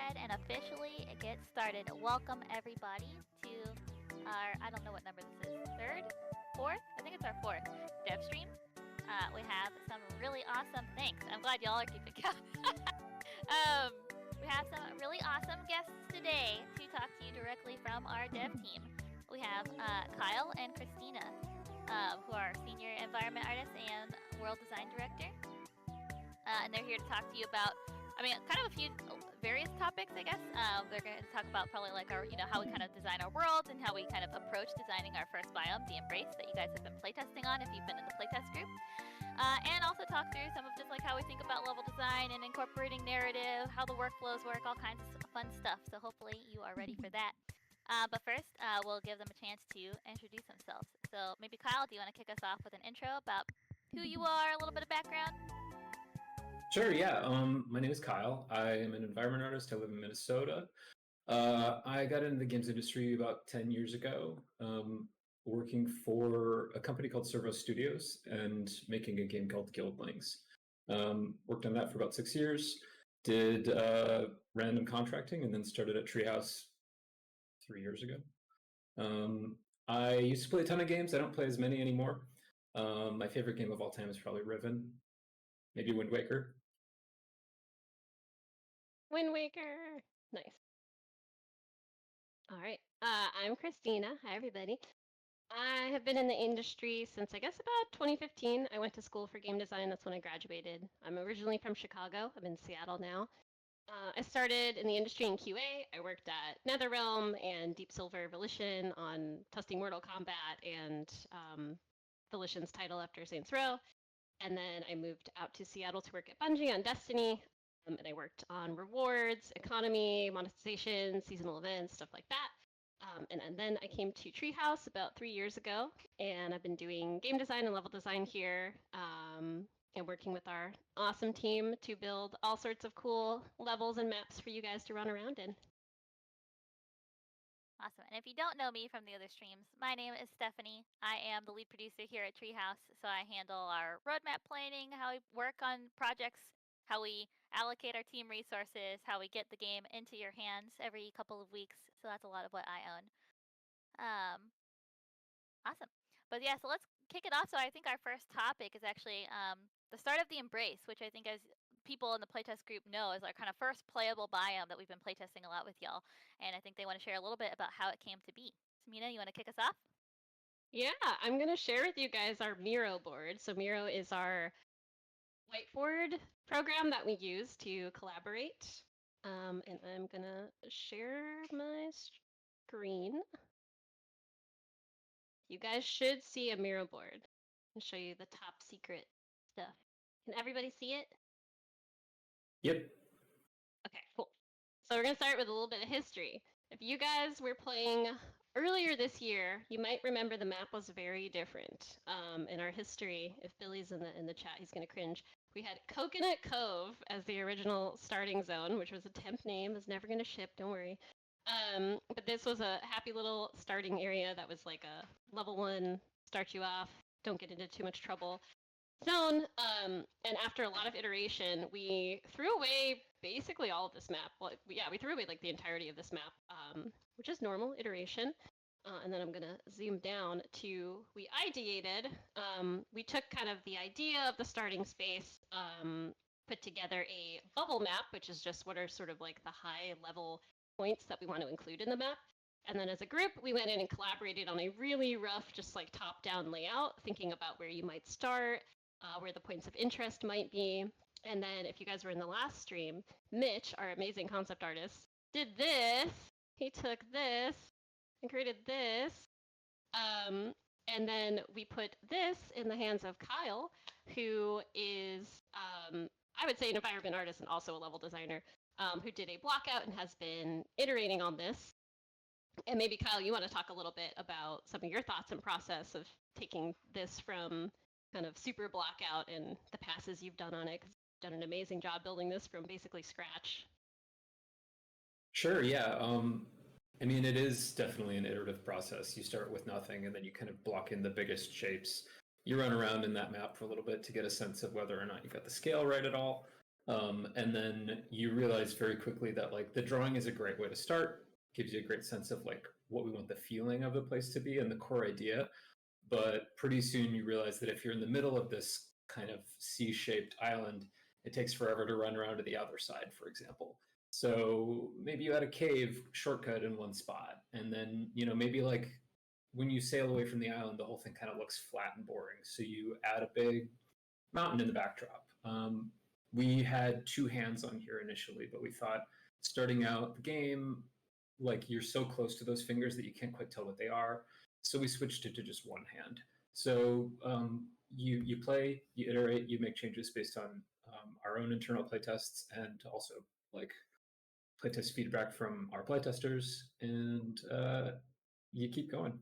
ahead and officially get started. Welcome everybody to our, I don't know what number this is, third? Fourth? I think it's our fourth dev stream. We have some really awesome, thanks. I'm glad y'all are keeping count. We have some really awesome guests today to talk to you directly from our dev team. We have Kyle and Christina, who are senior environment artists and world design director. And they're here to talk to you about, kind of a few various topics, I guess. They're going to talk about probably like our, how we kind of design our worlds and how we kind of approach designing our first biome, the Embrace, that you guys have been playtesting on if you've been in the playtest group. And also talk through some of just like how we think about level design and incorporating narrative, how the workflows work, all kinds of fun stuff. So hopefully you are ready for that. But first, we'll give them a chance to introduce themselves. So maybe Kyle, do you want to kick us off with an intro about who you are, a little bit of background? Sure, yeah. My name is Kyle. I am an environment artist. I live in Minnesota. I got into the games industry about 10 years ago, working for a company called Servo Studios and making a game called Guildlings. Worked on that for about 6 years, did random contracting, and then started at Treehouse 3 years ago. I used to play a ton of games. I don't play as many anymore. My favorite game of all time is probably Riven. Maybe Wind Waker. Wind Waker. Nice. All right. I'm Christina. Hi, everybody. I have been in the industry since, I guess, about 2015. I went to school for game design. That's when I graduated. I'm originally from Chicago. I'm in Seattle now. I started in the industry in QA. I worked at NetherRealm and Deep Silver Volition on testing Mortal Kombat and Volition's title after Saints Row. And then I moved out to Seattle to work at Bungie on Destiny. And I worked on rewards, economy, monetization, seasonal events, stuff like that. And then I came to Treehouse about 3 years ago, and I've been doing game design and level design here, and working with our awesome team to build all sorts of cool levels and maps for you guys to run around in. Awesome. And if you don't know me from the other streams, my name is Stephanie. I am the lead producer here at Treehouse, so I handle our roadmap planning, how we work on projects, how we allocate our team resources, how we get the game into your hands every couple of weeks. So that's a lot of what I own. Awesome. But yeah, so let's kick it off. So I think our first topic is actually the start of the Embrace, which I think as people in the playtest group know is our kind of first playable biome that we've been playtesting a lot with y'all. And I think they want to share a little bit about how it came to be. So Mina, you want to kick us off? Yeah, I'm going to share with you guys our Miro board. So Miro is our whiteboard program that we use to collaborate. And I'm going to share my screen. You guys should see a Miro board and show you the top secret stuff. Can everybody see it? Yep. Okay, cool. So we're going to start with a little bit of history. If you guys were playing earlier this year, you might remember the map was very different. In our history, if Billy's in the chat, he's going to cringe. We had Coconut Cove as the original starting zone, which was a temp name. It's never going to ship, don't worry. But this was a happy little starting area that was like a level 1, start you off, don't get into too much trouble zone. And after a lot of iteration, we threw away basically all of this map. Well, yeah, we threw away like the entirety of this map, which is normal iteration. And then I'm going to zoom down to, we ideated, we took kind of the idea of the starting space, put together a bubble map, which is just what are sort of like the high level points that we want to include in the map. And then as a group, we went in and collaborated on a really rough, just like top-down layout, thinking about where you might start, where the points of interest might be. And then if you guys were in the last stream, Mitch, our amazing concept artist, did this. He took this and created this. And then we put this in the hands of Kyle, who is, I would say, an environment artist and also a level designer, who did a blockout and has been iterating on this. And maybe, Kyle, you want to talk a little bit about some of your thoughts and process of taking this from kind of super blockout and the passes you've done on it, because you've done an amazing job building this from basically scratch. Sure, yeah. It is definitely an iterative process. You start with nothing, and then you kind of block in the biggest shapes. You run around in that map for a little bit to get a sense of whether or not you've got the scale right at all. And then you realize very quickly that like the drawing is a great way to start, gives you a great sense of like what we want the feeling of the place to be and the core idea. But pretty soon you realize that if you're in the middle of this kind of C-shaped island, it takes forever to run around to the other side, for example. So maybe you had a cave shortcut in one spot, and then maybe like when you sail away from the island, the whole thing kind of looks flat and boring. So you add a big mountain in the backdrop. We had two hands on here initially, but we thought starting out the game, like you're so close to those fingers that you can't quite tell what they are. So we switched it to just one hand. So you play, you iterate, you make changes based on our own internal playtests and also like playtest feedback from our playtesters, and you keep going.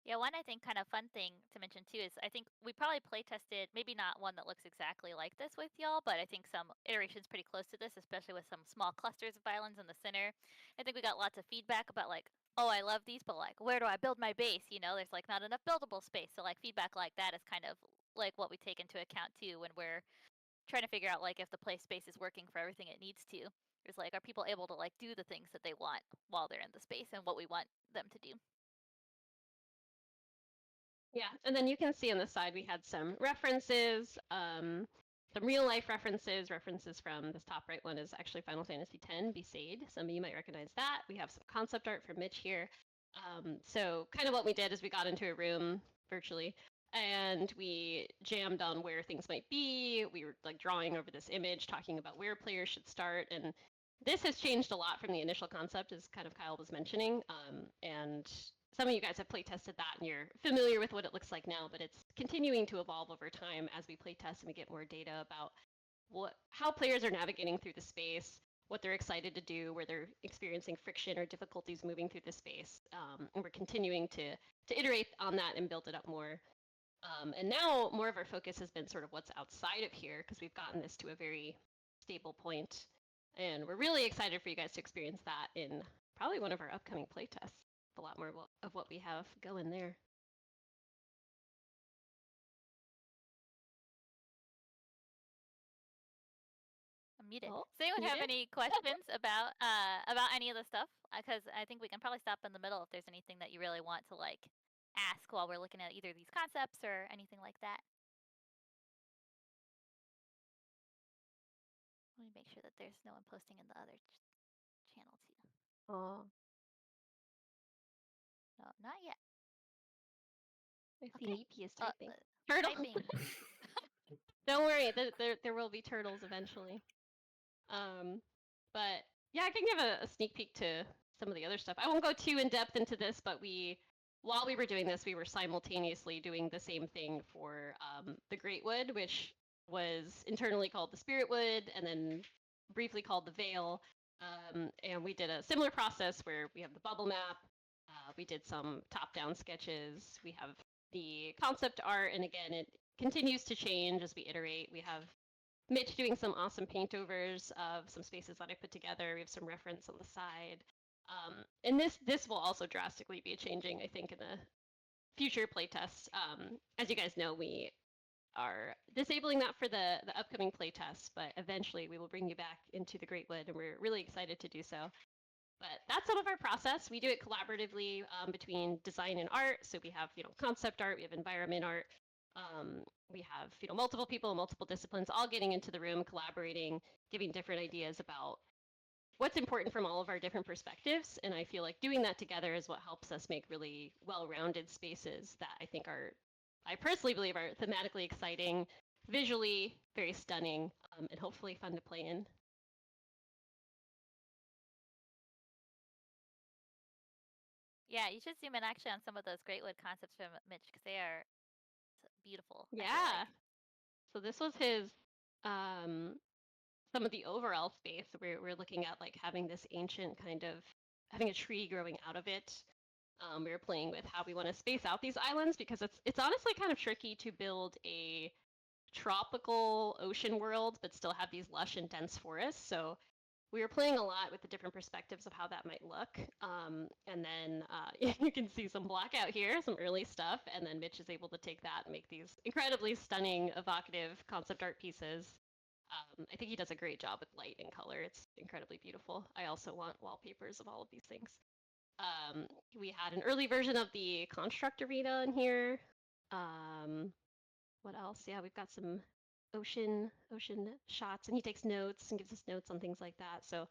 Yeah, one I think kind of fun thing to mention too is I think we probably play tested maybe not one that looks exactly like this with y'all, but I think some iterations pretty close to this, especially with some small clusters of islands in the center. I think we got lots of feedback about like, oh, I love these, but like, where do I build my base? There's like not enough buildable space. So like feedback like that is kind of like what we take into account too when we're trying to figure out like if the play space is working for everything it needs to. There's like, are people able to like do the things that they want while they're in the space and what we want them to do? Yeah, and then you can see on the side we had some references, some real life references. References from this top right one is actually Final Fantasy X Besaid. Some of you might recognize that. We have some concept art from Mitch here. So kind of what we did is we got into a room virtually and we jammed on where things might be. We were like drawing over this image, talking about where players should start. And this has changed a lot from the initial concept, as kind of Kyle was mentioning. And some of you guys have play tested that and you're familiar with what it looks like now, but it's continuing to evolve over time as we play test and we get more data about how players are navigating through the space, what they're excited to do, where they're experiencing friction or difficulties moving through the space. And we're continuing to iterate on that and build it up more. And now more of our focus has been sort of what's outside of here because we've gotten this to a very stable point. And we're really excited for you guys to experience that in probably one of our upcoming playtests. A lot more of what we have going there. I'm muted. Oh, Does anyone have muted? any questions about any of the stuff? Because I think we can probably stop in the middle if there's anything that you really want to like ask while we're looking at either these concepts or anything like that. Let me make sure that there's no one posting in the other channel too. Oh, No, not yet. I see Okay. Neepy is typing. Turtle. Typing. Don't worry, there will be turtles eventually. But yeah, I can give a sneak peek to some of the other stuff. I won't go too in depth into this, but while we were doing this, we were simultaneously doing the same thing for the Greatwood, which was internally called the Spiritwood, and then briefly called the Veil. And we did a similar process where we have the bubble map. We did some top-down sketches. We have the concept art, and again, it continues to change as we iterate. We have Mitch doing some awesome paintovers of some spaces that I put together. We have some reference on the side. And this will also drastically be changing, I think, in the future playtests. As you guys know, we are disabling that for the upcoming playtests, but eventually we will bring you back into the Greatwood, and we're really excited to do so. But that's some of our process. We do it collaboratively between design and art. So we have, concept art, we have environment art. We have, multiple people, multiple disciplines, all getting into the room, collaborating, giving different ideas about what's important from all of our different perspectives. And I feel like doing that together is what helps us make really well-rounded spaces that I think I personally believe are thematically exciting, visually very stunning, and hopefully fun to play in. Yeah, you should zoom in actually on some of those Greatwood concepts from Mitch because they are beautiful. Yeah. So this was his some of the overall space. We're looking at like having this ancient kind of having a tree growing out of it. We were playing with how we want to space out these islands because it's honestly kind of tricky to build a tropical ocean world but still have these lush and dense forests. So we were playing a lot with the different perspectives of how that might look. And then you can see some blackout here, some early stuff, and then Mitch is able to take that and make these incredibly stunning, evocative concept art pieces. I think he does a great job with light and color. It's incredibly beautiful. I also want wallpapers of all of these things. We had an early version of the construct arena in here. What else? Yeah, we've got some ocean shots, and he takes notes and gives us notes on things like that. So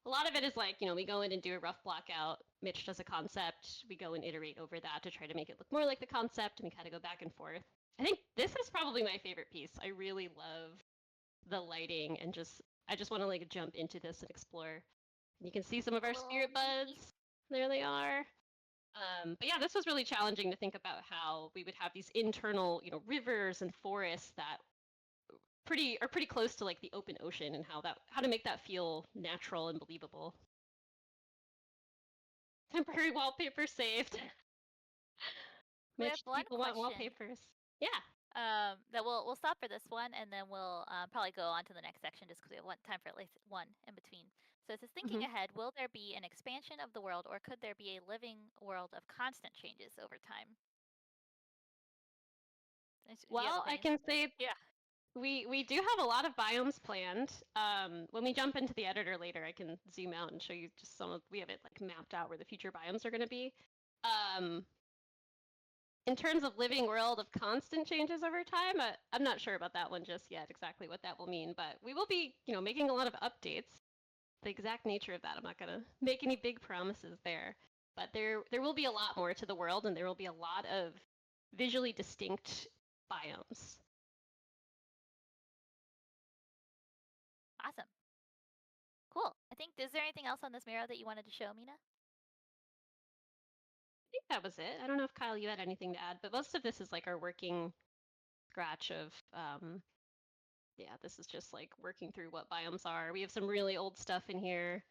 a lot of it is like, we go in and do a rough blockout. Mitch does a concept. We go and iterate over that to try to make it look more like the concept, and we kind of go back and forth. I think this is probably my favorite piece. I really love the lighting, and I just want to like jump into this and explore. You can see some of our spirit buds. There they are. But yeah, this was really challenging to think about how we would have these internal, rivers and forests that are pretty close to like the open ocean, and how to make that feel natural and believable. Temporary wallpaper saved. We have Mitch, one people want question. wallpapers. Yeah. That we'll stop for this one, and then we'll probably go on to the next section just because we have time for at least one in between. So it says, thinking ahead, will there be an expansion of the world, or could there be a living world of constant changes over time? Well, I can say yeah. we do have a lot of biomes planned. When we jump into the editor later, I can zoom out and show you just we have it like mapped out where the future biomes are going to be. In terms of living world of constant changes over time, I'm not sure about that one just yet, exactly what that will mean, but we will be, making a lot of updates. The exact nature of that, I'm not going to make any big promises there, but there will be a lot more to the world, and there will be a lot of visually distinct biomes. Awesome. Cool. Is there anything else on this mirror that you wanted to show, Mina? I think that was it. I don't know if Kyle, you had anything to add, but most of this is like our working scratch of, this is just like working through what biomes are. We have some really old stuff in here.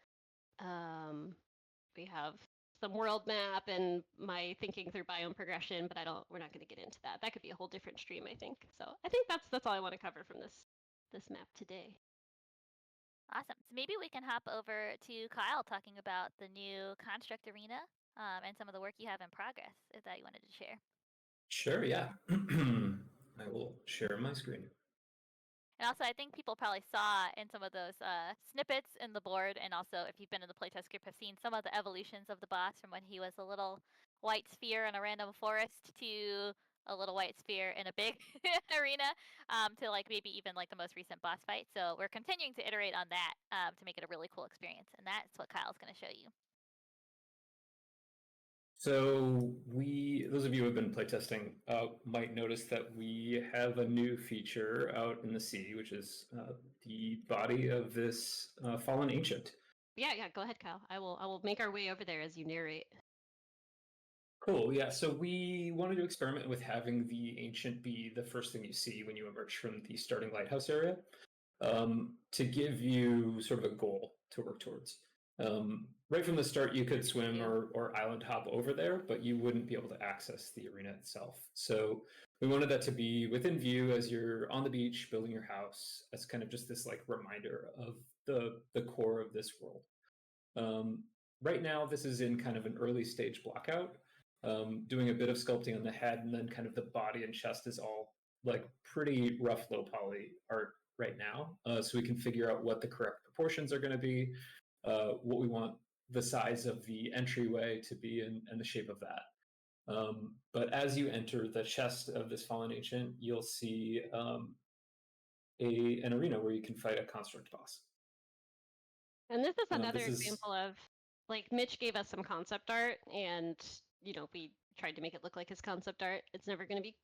We have some world map and my thinking through biome progression, but we're not going to get into that. That could be a whole different stream, I think. So I think that's all I want to cover from this map today. Awesome. So maybe we can hop over to Kyle talking about the new construct arena and some of the work you have in progress, if that you wanted to share. Sure, yeah. I will share my screen. And also, I think people probably saw in some of those snippets in the board, and also if you've been in the playtest group, have seen some of the evolutions of the boss from when he was a little white sphere in a random forest to a little white sphere in a big arena, to like maybe even like the most recent boss fight. So we're continuing to iterate on that to make it a really cool experience, and that's what Kyle's going to show you. So those of you who have been playtesting might notice that we have a new feature out in the sea, which is the body of this fallen ancient. Yeah, go ahead, Kyle. I will make our way over there as you narrate. Cool, yeah. So we wanted to experiment with having the ancient be the first thing you see when you emerge from the starting lighthouse area, to give you sort of a goal to work towards. Right from the start, you could swim or island hop over there, but you wouldn't be able to access the arena itself. So we wanted that to be within view as you're on the beach building your house, as kind of just this like reminder of the core of this world. Right now, this is in kind of an early stage blockout, doing a bit of sculpting on the head, and then kind of the body and chest is all like pretty rough low poly art right now, so we can figure out what the correct proportions are going to be, what we want the size of the entryway to be, and the shape of that. But as you enter the chest of this fallen ancient, you'll see an arena where you can fight a construct boss. And this is another example of, like, Mitch gave us some concept art, and we tried to make it look like his concept art. It's never going to be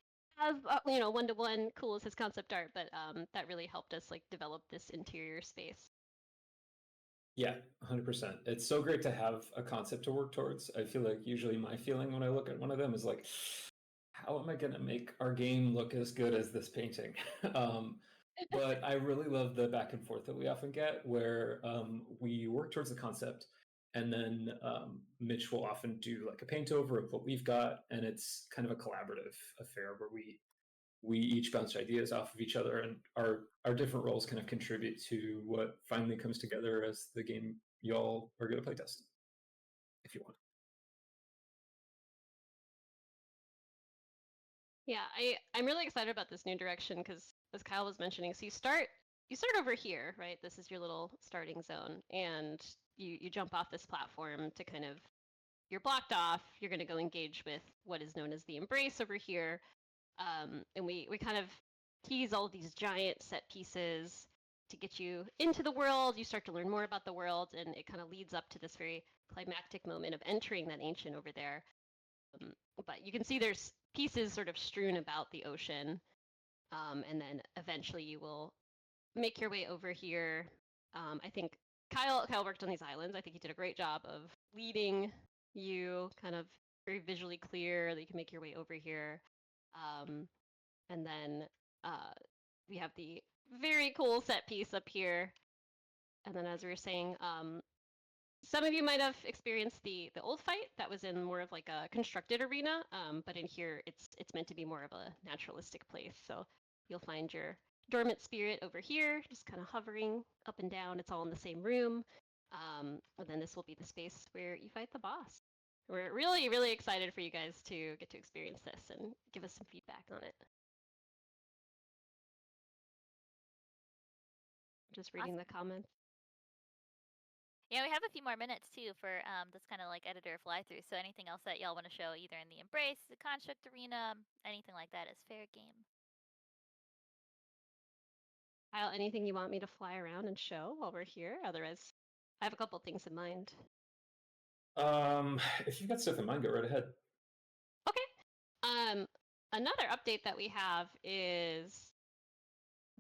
as one-to-one cool as his concept art, but that really helped us like develop this interior space. Yeah, 100%. It's so great to have a concept to work towards. I feel like usually my feeling when I look at one of them is like, how am I going to make our game look as good as this painting? But I really love the back and forth that we often get where we work towards the concept, and then Mitch will often do like a paint over of what we've got, and it's kind of a collaborative affair where we we each bounce ideas off of each other, and our different roles kind of contribute to what finally comes together as the game y'all are going to playtest, if you want. Yeah, I'm really excited about this new direction because, as Kyle was mentioning, so you start over here, right? This is your little starting zone, and you jump off this platform to kind of, you're blocked off. You're going to go engage with what is known as the embrace over here, and we kind of tease all of these giant set pieces to get you into the world. You start to learn more about the world, and it kind of leads up to this very climactic moment of entering that ancient over there. But you can see there's pieces sort of strewn about the ocean, and then eventually you will make your way over here. I think Kyle worked on these islands. I think he did a great job of leading you, kind of very visually clear that you can make your way over here. And then we have the very cool set piece up here. And then, as we were saying, some of you might have experienced the old fight that was in more of like a constructed arena, but in here it's meant to be more of a naturalistic place. So you'll find your dormant spirit over here, just kind of hovering up and down. It's all in the same room. And then this will be the space where you fight the boss. We're really, really excited for you guys to get to experience this and give us some feedback on it. Just reading the comments. Yeah, we have a few more minutes too for this kind of like editor fly through. So anything else that y'all want to show, either in the embrace, the construct arena, anything like that, is fair game. Kyle, anything you want me to fly around and show while we're here? Otherwise, I have a couple things in mind. If you've got stuff in mind, go right ahead. Okay. Another update that we have is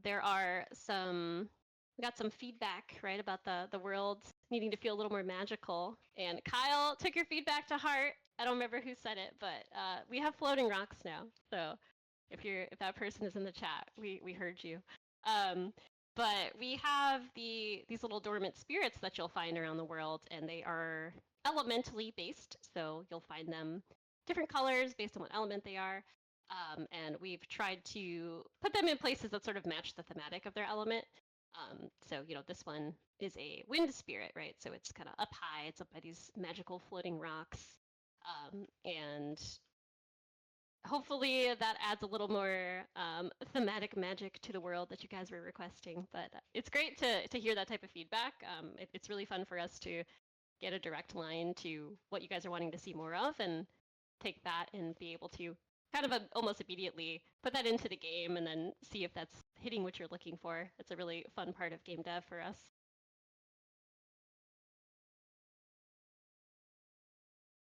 we got some feedback, right, about the world needing to feel a little more magical. And Kyle took your feedback to heart. I don't remember who said it, but we have floating rocks now. So if that person is in the chat, we heard you. But we have these little dormant spirits that you'll find around the world, and they are elementally based. So you'll find them different colors based on what element they are. And we've tried to put them in places that sort of match the thematic of their element. So, this one is a wind spirit, right? So it's kind of up high. It's up by these magical floating rocks. And hopefully that adds a little more thematic magic to the world that you guys were requesting. But it's great to hear that type of feedback. It's really fun for us to get a direct line to what you guys are wanting to see more of and take that and be able to kind of almost immediately put that into the game and then see if that's hitting what you're looking for. It's a really fun part of game dev for us.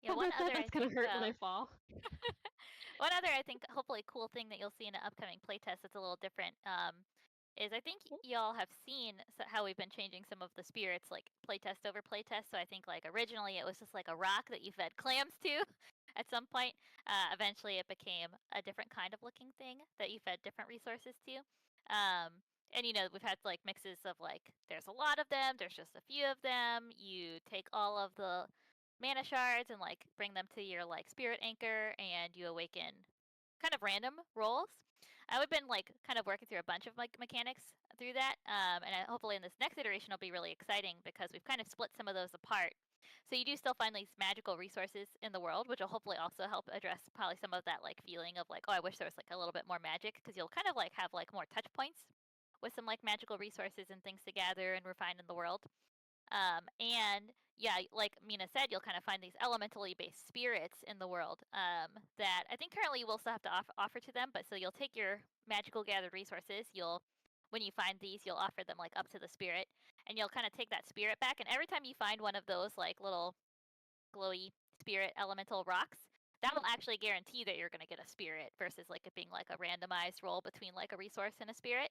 Yeah, one other that's gonna hurt when I fall. One other, I think, hopefully cool thing that you'll see in an upcoming playtest that's a little different is I think y'all have seen how we've been changing some of the spirits, like playtest over playtest. So I think like originally it was just like a rock that you fed clams to at some point. Eventually it became a different kind of looking thing that you fed different resources to. And we've had like mixes of like there's a lot of them, there's just a few of them. You take all of the mana shards and like bring them to your like spirit anchor and you awaken kind of random rolls. We've been like kind of working through a bunch of like mechanics through that, and hopefully in this next iteration will be really exciting because we've kind of split some of those apart. So you do still find these magical resources in the world, which will hopefully also help address probably some of that like feeling of like, oh, I wish there was like a little bit more magic, because you'll kind of like have like more touch points with some like magical resources and things to gather and refine in the world. And yeah, like Mina said, you'll kind of find these elementally based spirits in the world that I think currently you will still have to offer to them. But so you'll take your magical gathered resources, when you find these, you'll offer them like up to the spirit, and you'll kind of take that spirit back. And every time you find one of those like little glowy spirit elemental rocks, that will actually guarantee that you're going to get a spirit versus like it being like a randomized roll between like a resource and a spirit.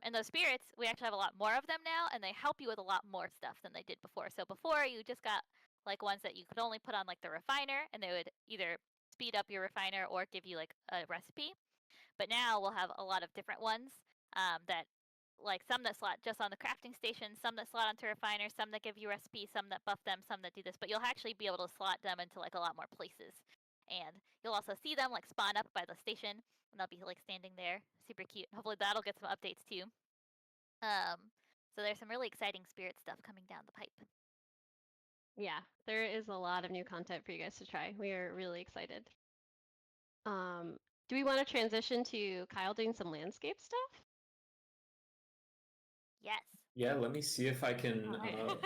And those spirits, we actually have a lot more of them now, and they help you with a lot more stuff than they did before. So before, you just got like ones that you could only put on like the refiner, and they would either speed up your refiner or give you like a recipe. But now we'll have a lot of different ones that like some that slot just on the crafting station, some that slot onto refiners, some that give you recipes, some that buff them, some that do this. But you'll actually be able to slot them into like a lot more places. And you'll also see them like spawn up by the station. and they'll be like standing there, super cute. Hopefully that'll get some updates too. So there's some really exciting spirit stuff coming down the pipe. Yeah, there is a lot of new content for you guys to try. We are really excited. Do we want to transition to Kyle doing some landscape stuff? Yes. Yeah, let me see if I can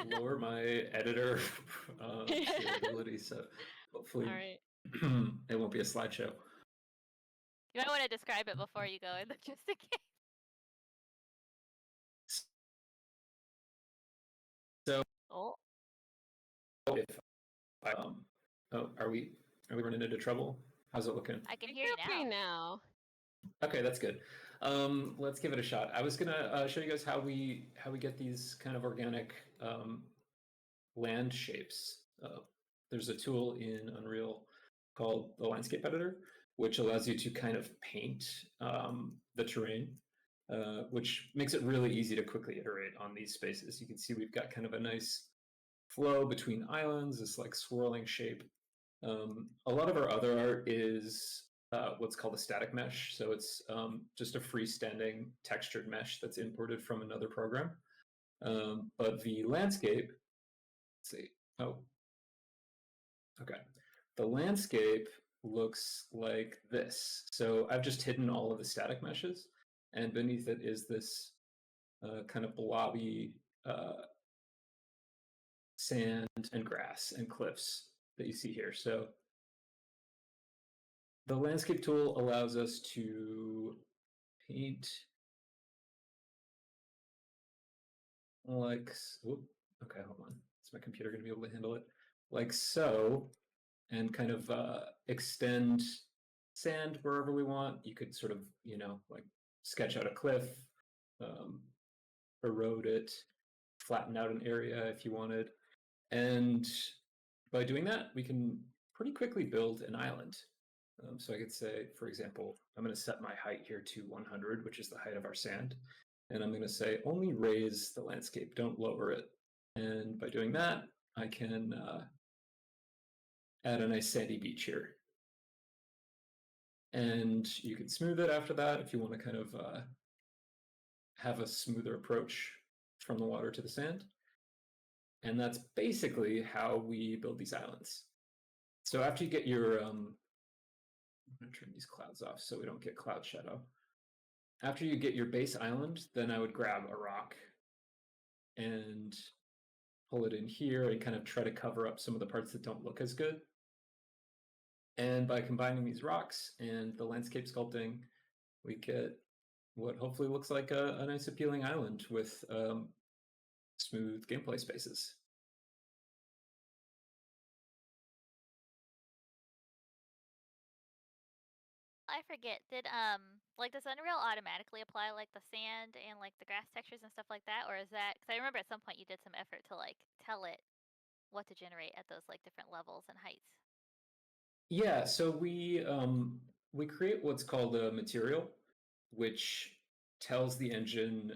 lower my editor capability. So hopefully All right. it won't be a slideshow. You might want to describe it before you go in, just in case. So Oh, if are we running into trouble? How's it looking? I can hear you Okay now. now. Okay, that's good. Let's give it a shot. I was gonna show you guys how we get these kind of organic land shapes. There's a tool in Unreal called the Landscape Editor, which allows you to kind of paint the terrain, which makes it really easy to quickly iterate on these spaces. You can see we've got kind of a nice flow between islands, this like swirling shape. A lot of our other art is what's called a static mesh. So it's just a freestanding textured mesh that's imported from another program. But the landscape, let's see. Oh, okay. The landscape looks like this. So I've just hidden all of the static meshes, and beneath it is this kind of blobby sand and grass and cliffs that you see here. So the landscape tool allows us to paint like, okay, hold on. Is my computer going to be able to handle it? Like so, and kind of extend sand wherever we want. You could sort of, like sketch out a cliff, erode it, flatten out an area if you wanted. And by doing that, we can pretty quickly build an island. So I could say, for example, I'm going to set my height here to 100, which is the height of our sand. And I'm going to say only raise the landscape, don't lower it. And by doing that, I can add a nice sandy beach here. And you can smooth it after that if you want to kind of have a smoother approach from the water to the sand. And that's basically how we build these islands. So after you get your, I'm going to turn these clouds off so we don't get cloud shadow. After you get your base island, then I would grab a rock and pull it in here and kind of try to cover up some of the parts that don't look as good. And by combining these rocks and the landscape sculpting, we get what hopefully looks like a nice appealing island with smooth gameplay spaces. I forget. Did does Unreal automatically apply like the sand and like the grass textures and stuff like that, or is that? Because I remember at some point you did some effort to like tell it what to generate at those like different levels and heights. Yeah, so we create what's called a material, which tells the engine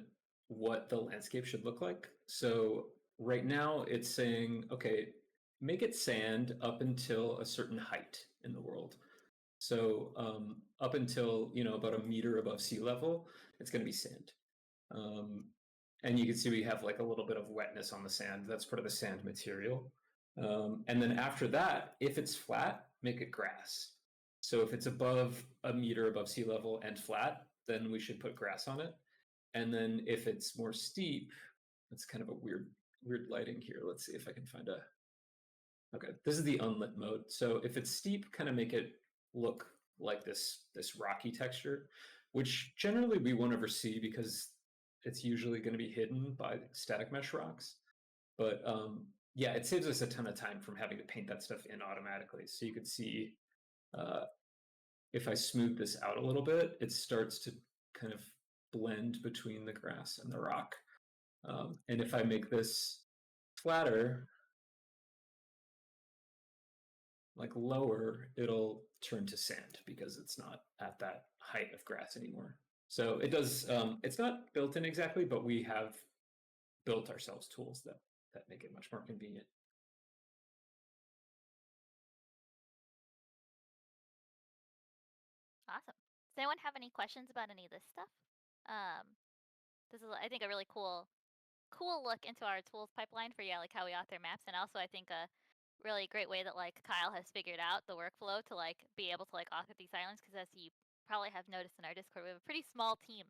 what the landscape should look like. So right now it's saying, okay, make it sand up until a certain height in the world. So up until about a meter above sea level, it's going to be sand. And you can see we have like a little bit of wetness on the sand. That's part of the sand material. And then after that, if it's flat, make it grass. So if it's above a meter above sea level and flat, then we should put grass on it. And then if it's more steep, it's kind of a weird lighting here. Let's see if I can find a. Okay, this is the unlit mode. So if it's steep, kind of make it look like this rocky texture, which generally we won't ever see because it's usually going to be hidden by static mesh rocks. But yeah, it saves us a ton of time from having to paint that stuff in automatically. So you can see if I smooth this out a little bit, it starts to kind of blend between the grass and the rock. And if I make this flatter, like lower, it'll turn to sand because it's not at that height of grass anymore. So it does, it's not built in exactly, but we have built ourselves tools that make it much more convenient. Awesome. Does anyone have any questions about any of this stuff? This is, I think, a really cool look into our tools pipeline for like how we author maps, and also I think a really great way that like Kyle has figured out the workflow to like be able to like author these islands, because as you probably have noticed in our Discord, we have a pretty small team,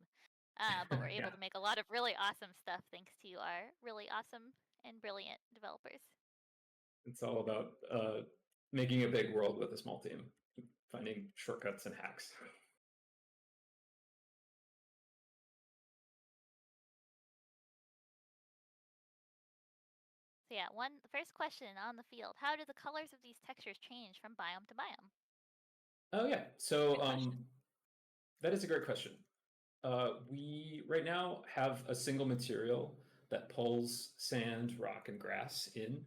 but we're able to make a lot of really awesome stuff thanks to our really awesome and brilliant developers. It's all about making a big world with a small team, finding shortcuts and hacks. So yeah, the first question on the field: how do the colors of these textures change from biome to biome? Oh yeah, so Good question. that is a great question. We right now have a single material that pulls sand, rock, and grass in,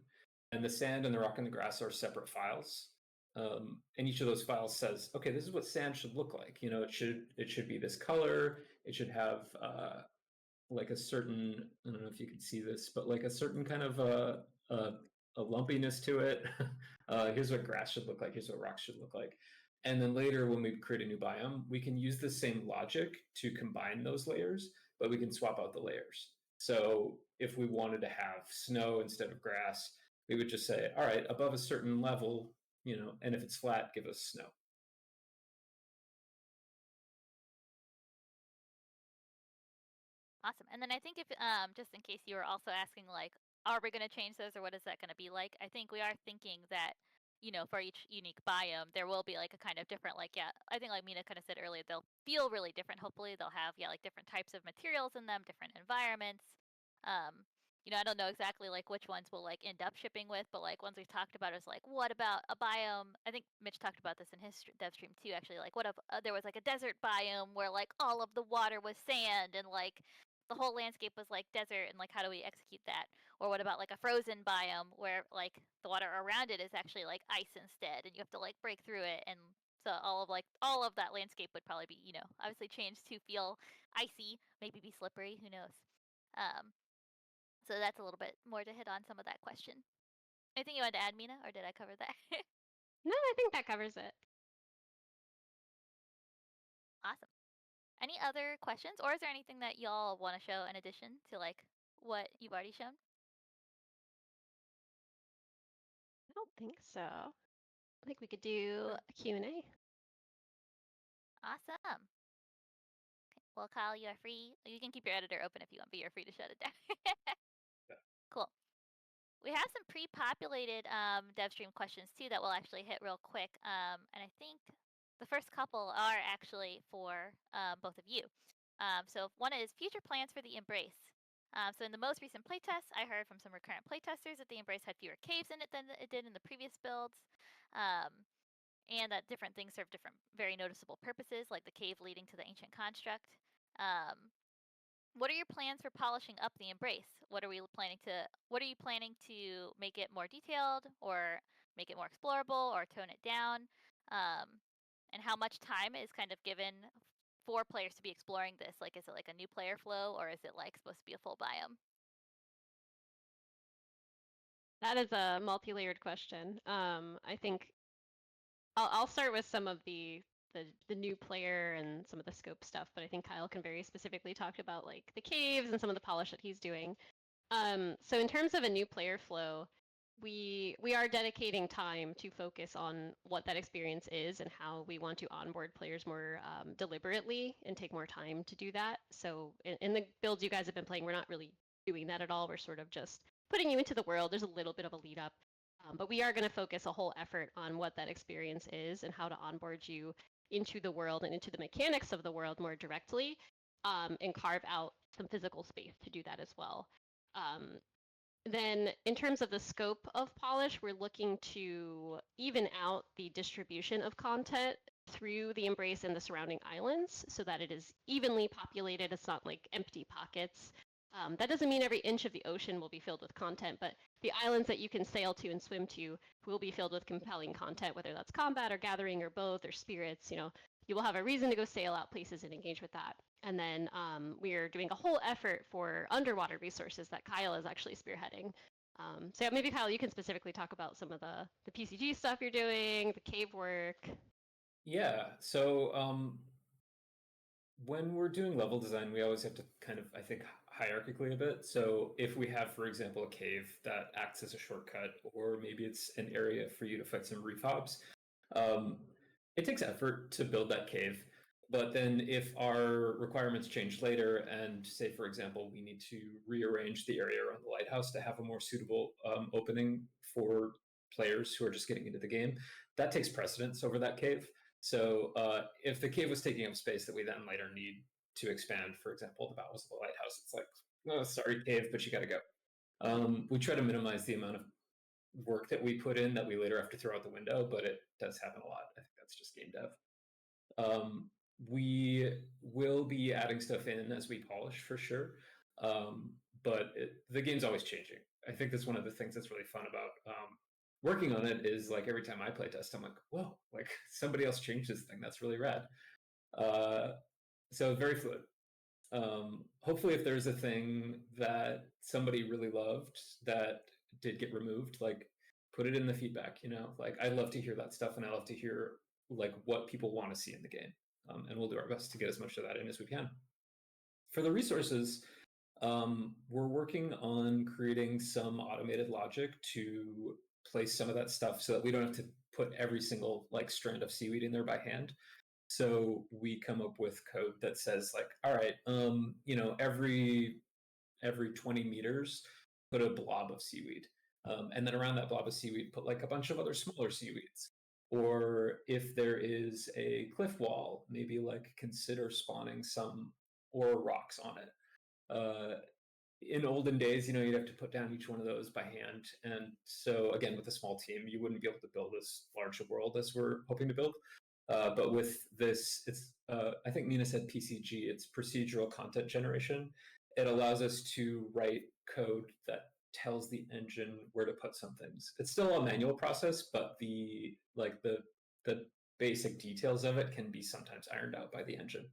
and the sand and the rock and the grass are separate files. And each of those files says, okay, this is what sand should look like. You know, it should be this color. It should have like a certain, I don't know if you can see this, but like a certain kind of a lumpiness to it. Here's what grass should look like. Here's what rocks should look like. And then later, when we create a new biome, we can use the same logic to combine those layers, but we can swap out the layers. So if we wanted to have snow instead of grass, we would just say, all right, above a certain level, you know, and if it's flat, give us snow. Awesome. And then I think if just in case you were also asking like, are we going to change those or what is that going to be like? I think we are thinking that, you know, for each unique biome, there will be like a kind of different, like, yeah, I think like Mina kind of said earlier, they'll feel really different. Hopefully they'll have, yeah, like different types of materials in them, different environments. You know, I don't know exactly like which ones we'll like end up shipping with, but like ones we've talked about is like, what about a biome? I think Mitch talked about this in his dev stream too, actually. Like, what if there was like a desert biome where like all of the water was sand and like the whole landscape was like desert, and like how do we execute that? Or what about like a frozen biome where like the water around it is actually like ice instead, and you have to like break through it, and so all of that landscape would probably be, you know, obviously changed to feel icy, maybe be slippery, who knows. So that's a little bit more to hit on some of that question. Anything you wanted to add, Mina, or did I cover that? No, I think that covers it. Awesome. Any other questions, or is there anything that y'all want to show in addition to like what you've already shown? I don't think so. I think we could do a Q&A. Awesome. Okay. Well, Kyle, you are free. You can keep your editor open if you want, but you're free to shut it down. Cool. We have some pre-populated dev stream questions too that we'll actually hit real quick. And I think the first couple are actually for both of you. So one is future plans for the Embrace. So in the most recent playtest, I heard from some recurrent playtesters that the Embrace had fewer caves in it than it did in the previous builds. And that different things serve different, very noticeable purposes, like the cave leading to the ancient construct. What are your plans for polishing up the Embrace? What are you planning to make it more detailed, or make it more explorable, or tone it down? And how much time is kind of given for players to be exploring this? Like, is it like a new player flow, or is it like supposed to be a full biome? That is a multi-layered question. I think I'll start with some of the new player and some of the scope stuff, but I think Kyle can very specifically talk about like the caves and some of the polish that he's doing. So in terms of a new player flow, we are dedicating time to focus on what that experience is and how we want to onboard players more deliberately and take more time to do that. So in the builds you guys have been playing, we're not really doing that at all. We're sort of just putting you into the world. There's a little bit of a lead up, but we are going to focus a whole effort on what that experience is and how to onboard you into the world and into the mechanics of the world more directly, and carve out some physical space to do that as well. Then in terms of the scope of polish, we're looking to even out the distribution of content through the Embrace and the surrounding islands so that it is evenly populated. It's not like empty pockets. That doesn't mean every inch of the ocean will be filled with content, but the islands that you can sail to and swim to will be filled with compelling content, whether that's combat or gathering or both or spirits. You know, you will have a reason to go sail out places and engage with that. And then we're doing a whole effort for underwater resources that Kyle is actually spearheading. So yeah, maybe Kyle, you can specifically talk about some of the PCG stuff you're doing, the cave work. Yeah. So when we're doing level design, we always have to kind of, I think, hierarchically a bit. So if we have, for example, a cave that acts as a shortcut, or maybe it's an area for you to fight some refobs, um, it takes effort to build that cave. But then if our requirements change later, and say, for example, we need to rearrange the area around the lighthouse to have a more suitable opening for players who are just getting into the game, that takes precedence over that cave. So if the cave was taking up space that we then later need to expand, for example, the bowels of the lighthouse, it's like, oh, sorry, cave, but you got to go. We try to minimize the amount of work that we put in that we later have to throw out the window, but it does happen a lot. I think that's just game dev. We will be adding stuff in as we polish for sure, but the game's always changing. I think that's one of the things that's really fun about working on it is like every time I play test, I'm like, whoa, like somebody else changed this thing. That's really rad. So very fluid. Hopefully if there's a thing that somebody really loved that did get removed, like put it in the feedback, like I love to hear that stuff, and I love to hear like what people want to see in the game. And we'll do our best to get as much of that in as we can. For the resources, we're working on creating some automated logic to place some of that stuff so that we don't have to put every single like strand of seaweed in there by hand. So we come up with code that says like, all right, every 20 meters, put a blob of seaweed. And then around that blob of seaweed, put like a bunch of other smaller seaweeds. Or if there is a cliff wall, maybe like consider spawning some ore rocks on it. In olden days, you'd have to put down each one of those by hand. And so again, with a small team, you wouldn't be able to build as large a world as we're hoping to build. But with this, it's I think Mina said PCG, it's procedural content generation. It allows us to write code that tells the engine where to put some things. It's still a manual process, but the basic details of it can be sometimes ironed out by the engine.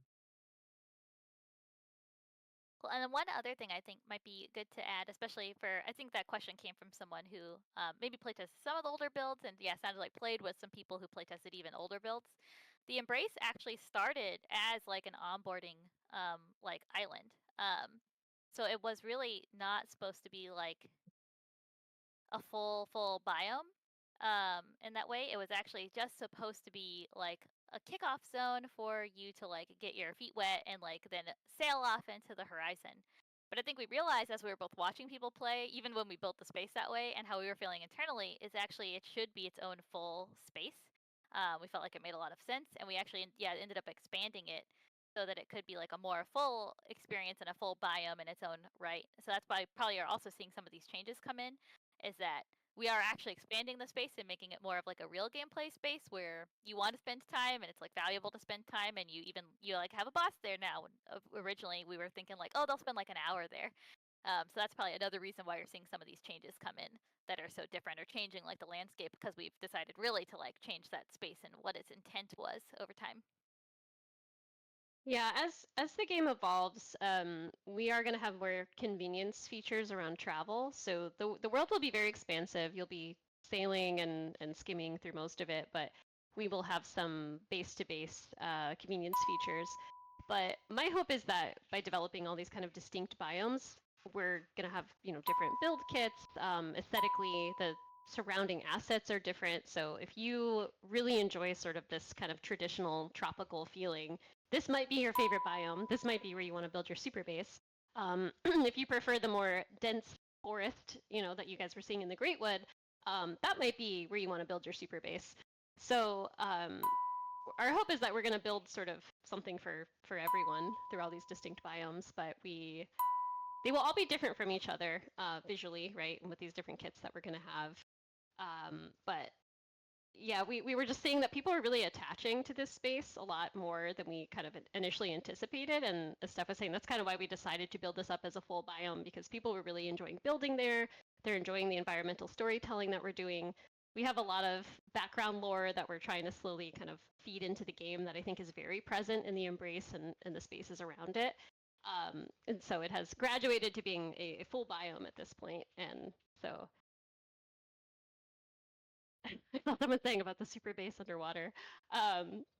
Well, and then one other thing I think might be good to add, especially for, I think that question came from someone who maybe playtested some of the older builds, and yeah, sounded like played with some people who playtested even older builds. The Embrace actually started as like an onboarding like island. So it was really not supposed to be like a full biome in that way. It was actually just supposed to be like a kickoff zone for you to like get your feet wet and like then sail off into the horizon. But I think we realized as we were both watching people play, even when we built the space that way, and how we were feeling internally, is actually it should be its own full space. We felt like it made a lot of sense, and we actually ended up expanding it so that it could be like a more full experience and a full biome in its own right. So that's why probably you're also seeing some of these changes come in, is that we are actually expanding the space and making it more of like a real gameplay space where you want to spend time and it's like valuable to spend time, and you like have a boss there now. Originally we were thinking like, oh, they'll spend like an hour there. So that's probably another reason why you're seeing some of these changes come in that are so different, or changing like the landscape, because we've decided really to like change that space and what its intent was over time. Yeah, as the game evolves, we are going to have more convenience features around travel. So the world will be very expansive. You'll be sailing and skimming through most of it, but we will have some base-to-base convenience features. But my hope is that by developing all these kind of distinct biomes, we're going to have different build kits. Aesthetically, the surrounding assets are different. So if you really enjoy sort of this kind of traditional tropical feeling, this might be your favorite biome. This might be where you want to build your super base. If you prefer the more dense forest, that you guys were seeing in the Greatwood, that might be where you want to build your super base. So our hope is that we're going to build sort of something for everyone through all these distinct biomes, but they will all be different from each other visually, right? And with these different kits that we're going to have. But yeah, we were just seeing that people are really attaching to this space a lot more than we kind of initially anticipated. And as Steph was saying, that's kind of why we decided to build this up as a full biome, because people were really enjoying building there. They're enjoying the environmental storytelling that we're doing. We have a lot of background lore that we're trying to slowly kind of feed into the game that I think is very present in the Embrace and the spaces around it. And so it has graduated to being a full biome at this point. And so I thought someone saying about the super base underwater.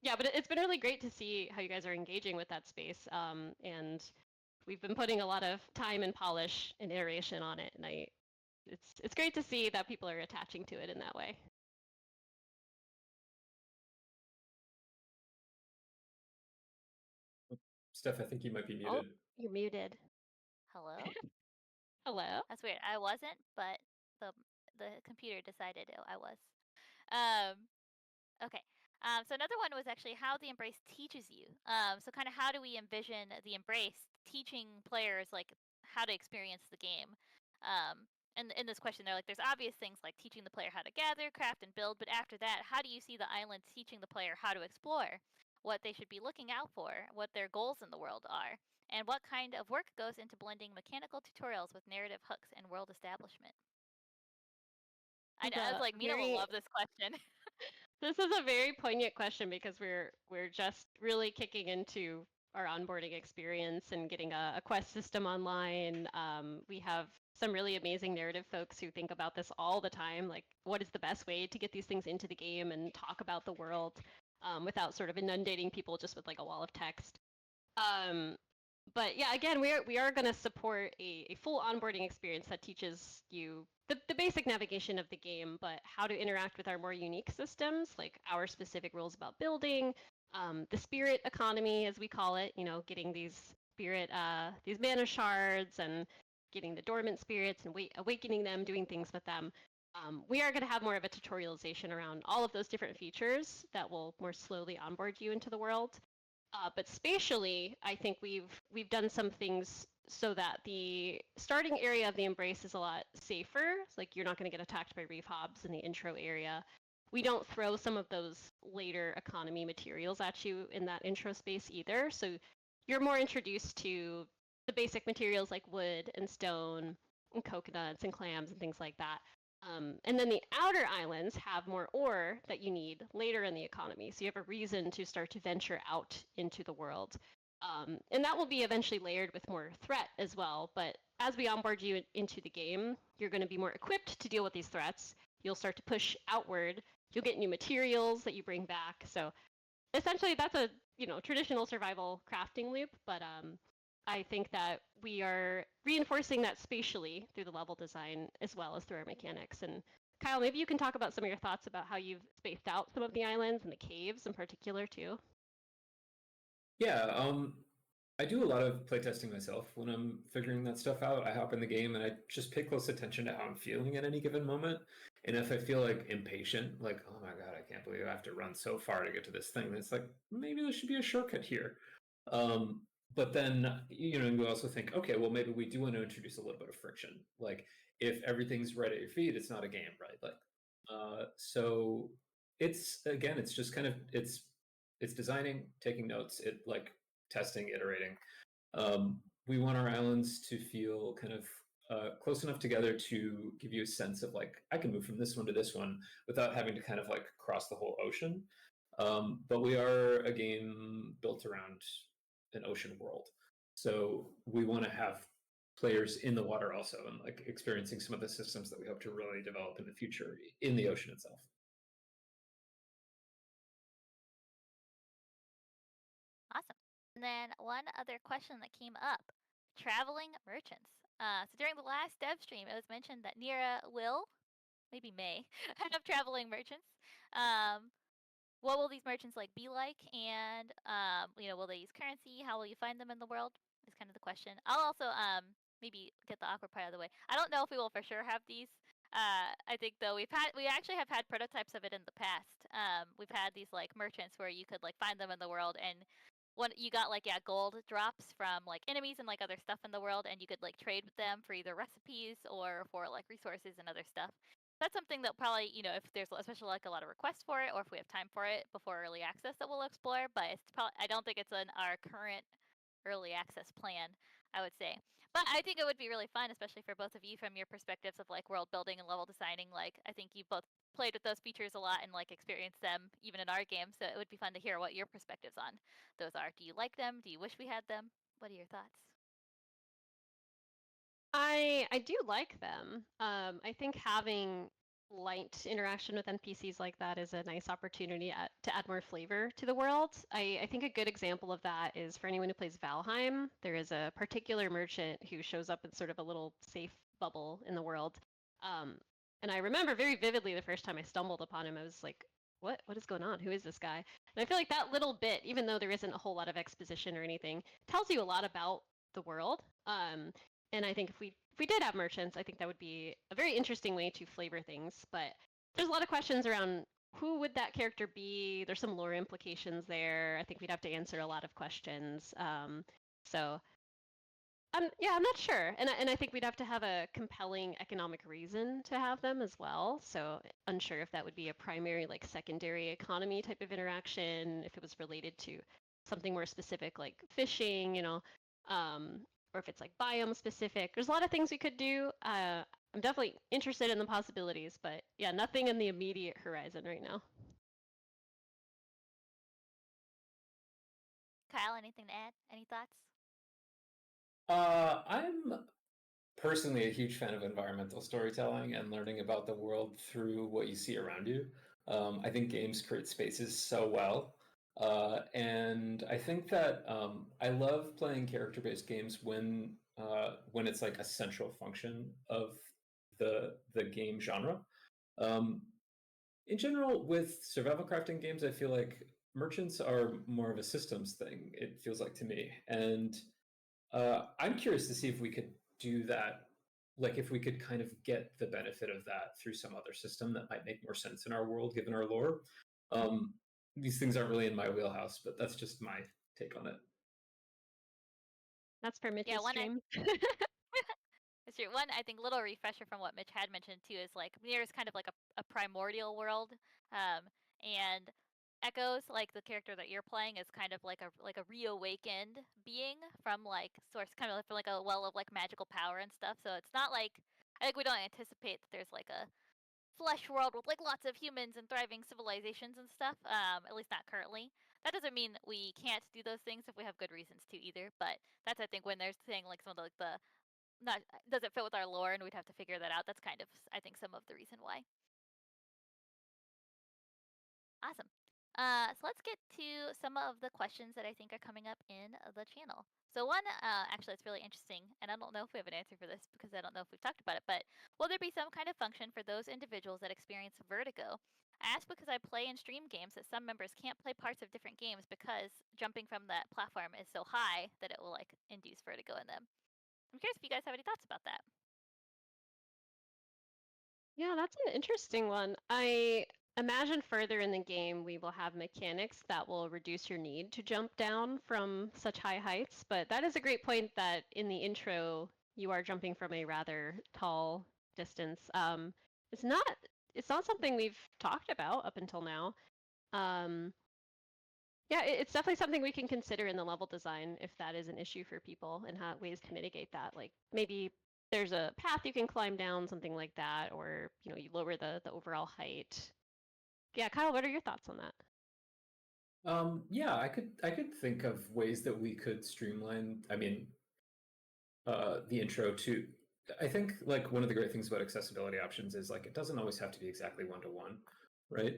Yeah, but it's been really great to see how you guys are engaging with that space. And we've been putting a lot of time and polish and iteration on it, and it's great to see that people are attaching to it in that way. Steph, I think you might be Oh, muted. you're muted. Hello? Hello. That's weird. I wasn't, but the computer decided I was. Um, okay. So another one was actually how the embrace teaches you. So kind of how do we envision the embrace teaching players like how to experience the game? And in this question, they're like, there's obvious things like teaching the player how to gather, craft, and build. But after that, how do you see the island teaching the player how to explore, what they should be looking out for, what their goals in the world are, and what kind of work goes into blending mechanical tutorials with narrative hooks and world establishment? I This know is it's a like Mina will very love this question. this is a very poignant question because we're just really kicking into our onboarding experience and getting a quest system online. We have some really amazing narrative folks who think about this all the time, like what is the best way to get these things into the game and talk about the world without sort of inundating people just with like a wall of text. Um, but yeah, again, we are going to support a full onboarding experience that teaches you the basic navigation of the game, but how to interact with our more unique systems, like our specific rules about building, the spirit economy, as we call it. You know, getting these mana shards and getting the dormant spirits and awakening them, doing things with them. We are going to have more of a tutorialization around all of those different features that will more slowly onboard you into the world. But spatially, I think we've done some things so that the starting area of the embrace is a lot safer. It's like you're not going to get attacked by reef hobs in the intro area. We don't throw some of those later economy materials at you in that intro space either. So you're more introduced to the basic materials like wood and stone and coconuts and clams and things like that. And then the outer islands have more ore that you need later in the economy. So you have a reason to start to venture out into the world. And that will be eventually layered with more threat as well. But as we onboard you into the game, you're going to be more equipped to deal with these threats. You'll start to push outward. You'll get new materials that you bring back. So essentially, that's a traditional survival crafting loop. But I think that we are reinforcing that spatially through the level design as well as through our mechanics. And Kyle, maybe you can talk about some of your thoughts about how you've spaced out some of the islands and the caves in particular too. Yeah, I do a lot of playtesting myself. When I'm figuring that stuff out, I hop in the game and I just pay close attention to how I'm feeling at any given moment. And if I feel like impatient, like, oh my God, I can't believe I have to run so far to get to this thing, then it's like, maybe there should be a shortcut here. But then, you also think, okay, well, maybe we do want to introduce a little bit of friction. Like, if everything's right at your feet, it's not a game, right? Like, so it's just kind of, it's designing, taking notes, it like testing, iterating. We want our islands to feel kind of close enough together to give you a sense of like, I can move from this one to this one without having to kind of like cross the whole ocean. But we are a game built around an ocean world. So we want to have players in the water also and like experiencing some of the systems that we hope to really develop in the future in the ocean itself. Awesome. And then one other question that came up: traveling merchants. So during the last dev stream, it was mentioned that Nera will, maybe may, have traveling merchants. Um, what will these merchants like be like? And will they use currency? How will you find them in the world? Is kind of the question. I'll also maybe get the awkward part out of the way. I don't know if we will for sure have these. I think though we actually have had prototypes of it in the past. We've had these like merchants where you could like find them in the world, and when you got like gold drops from like enemies and like other stuff in the world, and you could like trade with them for either recipes or for like resources and other stuff. That's something that probably, if there's especially like a lot of requests for it, or if we have time for it before early access, that we'll explore. But it's probably, I don't think it's in our current early access plan, I would say. But I think it would be really fun, especially for both of you from your perspectives of like world building and level designing. Like I think you both played with those features a lot and like experienced them even in our game. So it would be fun to hear what your perspectives on those are. Do you like them? Do you wish we had them? What are your thoughts? I do like them. I think having light interaction with NPCs like that is a nice opportunity to add more flavor to the world. I think a good example of that is for anyone who plays Valheim. There is a particular merchant who shows up in sort of a little safe bubble in the world. And I remember very vividly the first time I stumbled upon him, I was like, what is going on? Who is this guy? And I feel like that little bit, even though there isn't a whole lot of exposition or anything, tells you a lot about the world. And I think if we did have merchants, I think that would be a very interesting way to flavor things. But there's a lot of questions around who would that character be? There's some lore implications there. I think we'd have to answer a lot of questions. So I'm not sure, and I think we'd have to have a compelling economic reason to have them as well. So unsure if that would be a primary, like secondary economy type of interaction, if it was related to something more specific like fishing, or if it's like biome specific. There's a lot of things we could do. I'm definitely interested in the possibilities, but yeah, nothing in the immediate horizon right now. Kyle, anything to add? Any thoughts? I'm personally a huge fan of environmental storytelling and learning about the world through what you see around you. I think games create spaces so well. And I think that I love playing character-based games when it's like a central function of the game genre. Um, in general, with survival crafting games, I feel like merchants are more of a systems thing. It feels like to me, and I'm curious to see if we could do that. Like, if we could kind of get the benefit of that through some other system that might make more sense in our world, given our lore. Um, these things aren't really in my wheelhouse, but that's just my take on it. That's for Yeah, Mitch's one stream. it's true. One, I think, little refresher from what Mitch had mentioned too is like Nir is kind of like a primordial world, and Echoes, like the character that you're playing, is kind of like a reawakened being from like source, kind of from like a well of like magical power and stuff. So it's not like I think we don't anticipate that there's like a flesh world with like lots of humans and thriving civilizations and stuff. At least not currently. That doesn't mean we can't do those things if we have good reasons to either. But that's I think when there's saying like some of the not doesn't fit with our lore and we'd have to figure that out. That's kind of I think some of the reason why. Awesome. So let's get to some of the questions that I think are coming up in the channel. So one, actually, it's really interesting, and I don't know if we have an answer for this because I don't know if we've talked about it. But will there be some kind of function for those individuals that experience vertigo? I ask because I play and stream games that some members can't play parts of different games because jumping from that platform is so high that it will like induce vertigo in them. I'm curious if you guys have any thoughts about that. Yeah, that's an interesting one. I imagine further in the game we will have mechanics that will reduce your need to jump down from such high heights, but that is a great point that in the intro you are jumping from a rather tall distance. It's not it's not something we've talked about up until now. Um, yeah, it's definitely something we can consider in the level design if that is an issue for people and how ways to mitigate that. Like maybe there's a path you can climb down, something like that, or you lower the overall height. Yeah, Kyle, what are your thoughts on that? Yeah, I could think of ways that we could streamline. I mean, the intro to. I think like one of the great things about accessibility options is like it doesn't always have to be exactly one to one, right?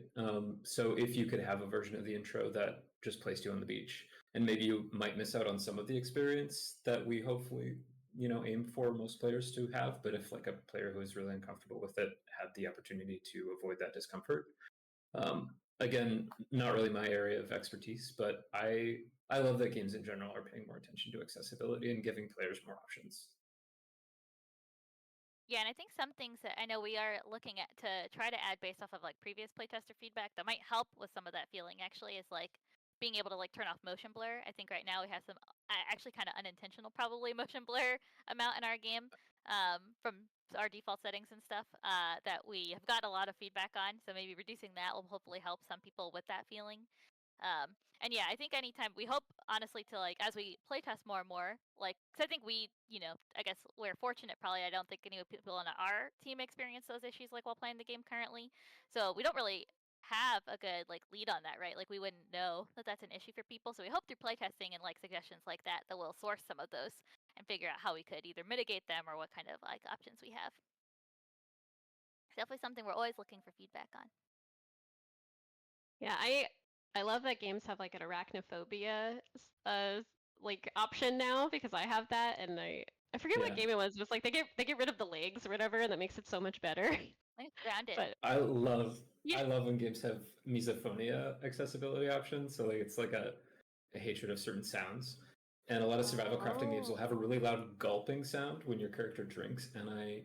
So if you could have a version of the intro that just placed you on the beach, and maybe you might miss out on some of the experience that we hopefully aim for most players to have. But if like a player who is really uncomfortable with it had the opportunity to avoid that discomfort, again, not really my area of expertise, but I love that games in general are paying more attention to accessibility and giving players more options. Yeah, and I think some things that I know we are looking at to try to add based off of like previous playtester feedback that might help with some of that feeling actually is like being able to like turn off motion blur. I think right now we have some actually kind of unintentional probably motion blur amount in our game from our default settings and stuff that we have got a lot of feedback on. So maybe reducing that will hopefully help some people with that feeling. And yeah, I think anytime we hope honestly to like as we playtest more and more, like because I think we, I guess we're fortunate. Probably, I don't think any people on our team experience those issues like while playing the game currently. So we don't really have a good like lead on that, right? Like we wouldn't know that that's an issue for people. So we hope through playtesting and like suggestions like that that we'll source some of those and figure out how we could either mitigate them or what kind of like options we have. It's definitely something we're always looking for feedback on. Yeah, I love that games have like an arachnophobia like option now because I have that and I forget what game it was. It was like they get rid of the legs or whatever, and that makes it so much better. I think it's grounded. But I love yeah. when games have misophonia accessibility options. So like it's like a hatred of certain sounds. And a lot of survival crafting games will have a really loud gulping sound when your character drinks, and I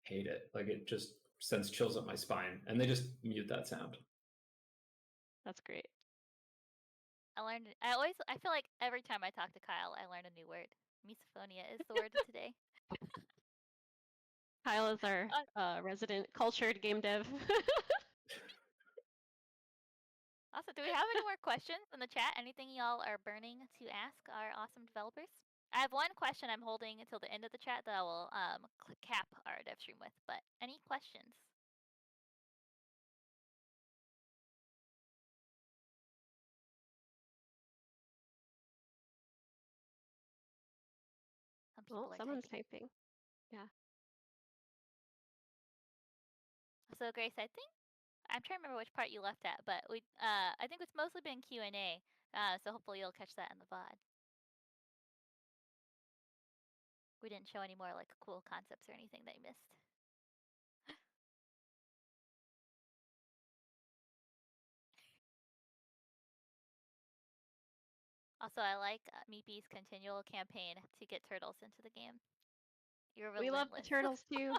hate it. Like it just sends chills up my spine, and they just mute that sound. That's great. I feel like every time I talk to Kyle, I learn a new word. Misophonia is the word of today. Kyle is our resident cultured game dev. Also, do we have any more questions in the chat? Anything y'all are burning to ask our awesome developers? I have one question I'm holding until the end of the chat that I will cap our dev stream with. But any questions? Some people are someone's typing. typing. Yeah. So Grace, I think I'm trying to remember which part you left at, but I think it's mostly been Q&A. So hopefully you'll catch that in the VOD. We didn't show any more like cool concepts or anything that you missed. Also, I like Meepy's continual campaign to get turtles into the game. You're relentless. We love the turtles too.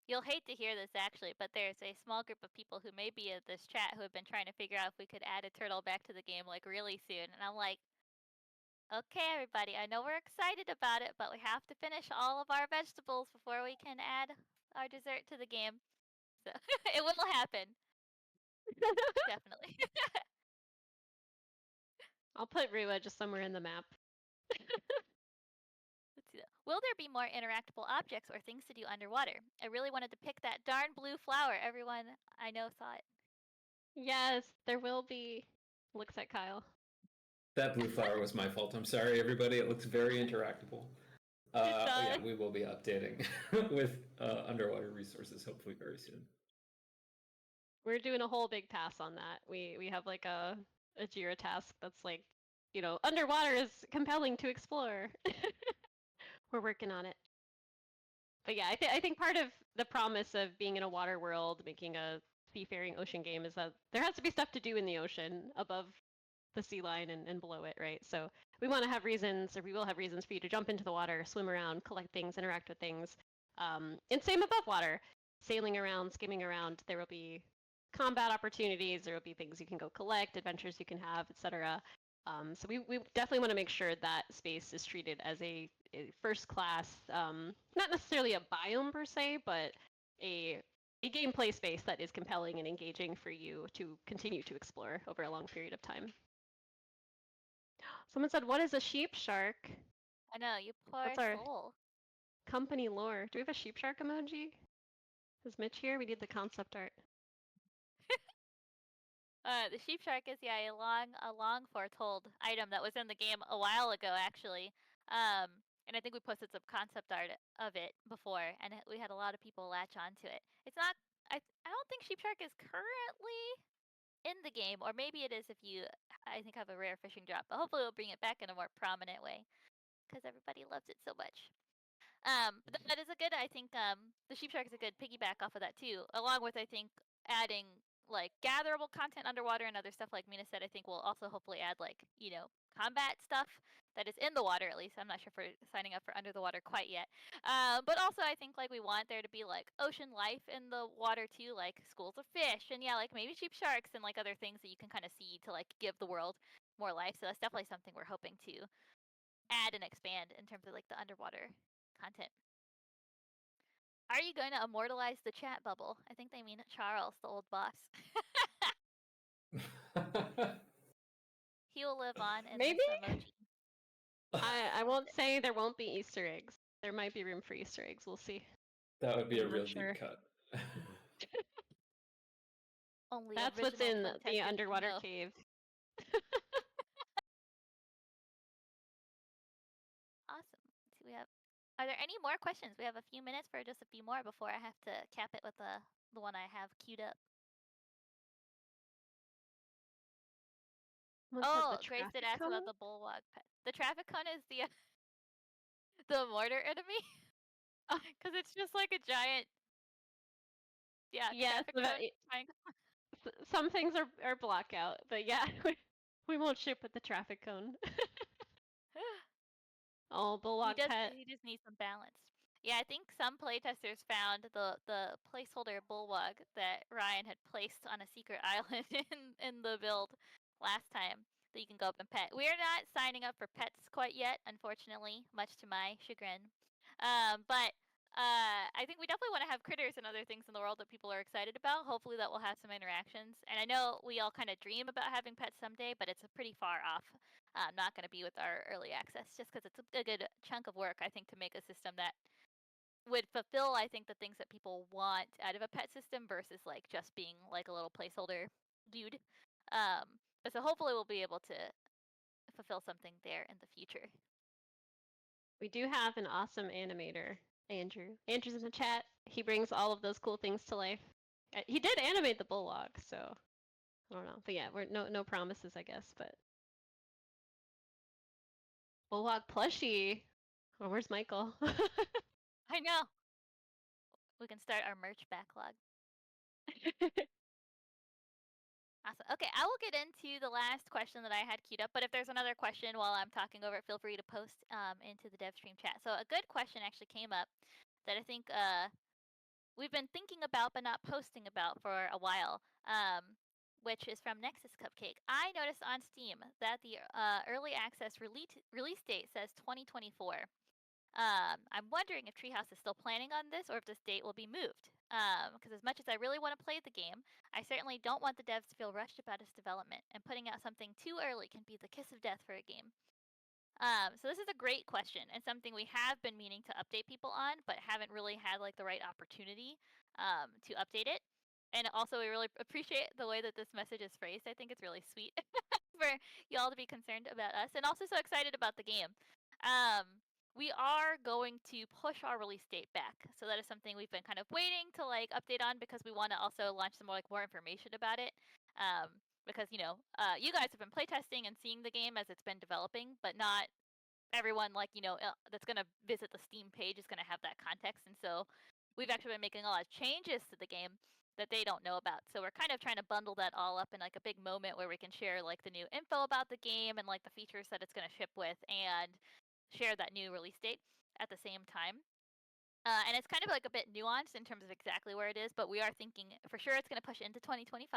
You'll hate to hear this actually, but there's a small group of people who may be in this chat who have been trying to figure out if we could add a turtle back to the game like really soon. And I'm like, okay, everybody, I know we're excited about it, but we have to finish all of our vegetables before we can add our dessert to the game. So it will happen. Definitely. I'll put Rua just somewhere in the map. Let's see. Will there be more interactable objects or things to do underwater? I really wanted to pick that darn blue flower. Everyone I know saw it. Yes, there will be. Looks at Kyle. That blue flower was my fault. I'm sorry, everybody. It looks very interactable. Yeah, we will be updating with underwater resources hopefully very soon. We're doing a whole big pass on that. We have like a Jira task that's like, underwater is compelling to explore. We're working on it. But yeah, I think part of the promise of being in a water world, making a seafaring ocean game, is that there has to be stuff to do in the ocean above the sea line and below it, right? So we want to have reasons, or we will have reasons for you to jump into the water, swim around, collect things, interact with things. And same above water, sailing around, skimming around. There will be combat opportunities. There will be things you can go collect, adventures you can have, etc. So we definitely want to make sure that space is treated as a first class, not necessarily a biome per se, but a gameplay space that is compelling and engaging for you to continue to explore over a long period of time. Someone said, "What is a sheep shark?" I know, you poor That's our soul. company lore. Do we have a sheep shark emoji? Is Mitch here? We need the concept art. The sheep shark is a long foretold item that was in the game a while ago actually. And I think we posted some concept art of it before, and we had a lot of people latch onto it. It's not. I don't think sheep shark is currently in the game, or maybe it is if you I think have a rare fishing drop. But hopefully we'll bring it back in a more prominent way because everybody loves it so much. But that is a good. I think the sheep shark is a good piggyback off of that too, along with I think adding like gatherable content underwater and other stuff like Mina said. I think we'll also hopefully add like combat stuff that is in the water at least. I'm not sure for signing up for under the water quite yet. But also I think like we want there to be like ocean life in the water too, like schools of fish and like maybe sheep sharks and like other things that you can kind of see to like give the world more life. So that's definitely something we're hoping to add and expand in terms of like the underwater content. Are you going to immortalize the chat bubble? I think they mean Charles, the old boss. He will live on in Maybe? this emoji. I won't say there won't be Easter eggs. There might be room for Easter eggs. We'll see. That would be I'm a not real sure. deep cut. Only That's what's in original the contestants underwater know. cave. Awesome. Let's see, we have Are there any more questions? We have a few minutes for just a few more before I have to cap it with the one I have queued up. Grace did ask about the bulwark pet. The traffic cone is the the mortar enemy, because it's just like a giant. Yeah, traffic cone. Some things are blackout, but yeah, we won't shoot with the traffic cone. Oh, bulwark pet. He just needs some balance. Yeah, I think some playtesters found the placeholder bulwark that Ryan had placed on a secret island in the build last time that you can go up and pet. We are not signing up for pets quite yet, unfortunately, much to my chagrin. But I think we definitely want to have critters and other things in the world that people are excited about. Hopefully, that will have some interactions. And I know we all kind of dream about having pets someday, but it's pretty far off. Not going to be with our early access, just because it's a good chunk of work, I think, to make a system that would fulfill, I think, the things that people want out of a pet system versus like just being like a little placeholder dude. But so hopefully we'll be able to fulfill something there in the future. We do have an awesome animator, Andrew. Andrew's in the chat. He brings all of those cool things to life. He did animate the bulwark, so I don't know. But yeah, we're no promises, I guess. But bulwark plushie. Oh, where's Michael? I know. We can start our merch backlog. Awesome. Okay, I will get into the last question that I had queued up, but if there's another question while I'm talking over it, feel free to post into the dev stream chat. So a good question actually came up that I think we've been thinking about but not posting about for a while, which is from Nexus Cupcake. I noticed on Steam that the early access release date says 2024. I'm wondering if Treehouse is still planning on this or if this date will be moved. Because as much as I really want to play the game, I certainly don't want the devs to feel rushed about its development, and putting out something too early can be the kiss of death for a game. So this is a great question and something we have been meaning to update people on, but haven't really had like the right opportunity to update it. And also, we really appreciate the way that this message is phrased. I think it's really sweet for y'all to be concerned about us and also so excited about the game. We are going to push our release date back. So that is something we've been kind of waiting to like update on because we want to also launch some more information about it. Because you guys have been playtesting and seeing the game as it's been developing, but not everyone that's going to visit the Steam page is going to have that context. And so we've actually been making a lot of changes to the game that they don't know about. So we're kind of trying to bundle that all up in like a big moment where we can share like the new info about the game and like the features that it's going to ship with and share that new release date at the same time. And it's kind of like a bit nuanced in terms of exactly where it is, but we are thinking for sure it's going to push into 2025.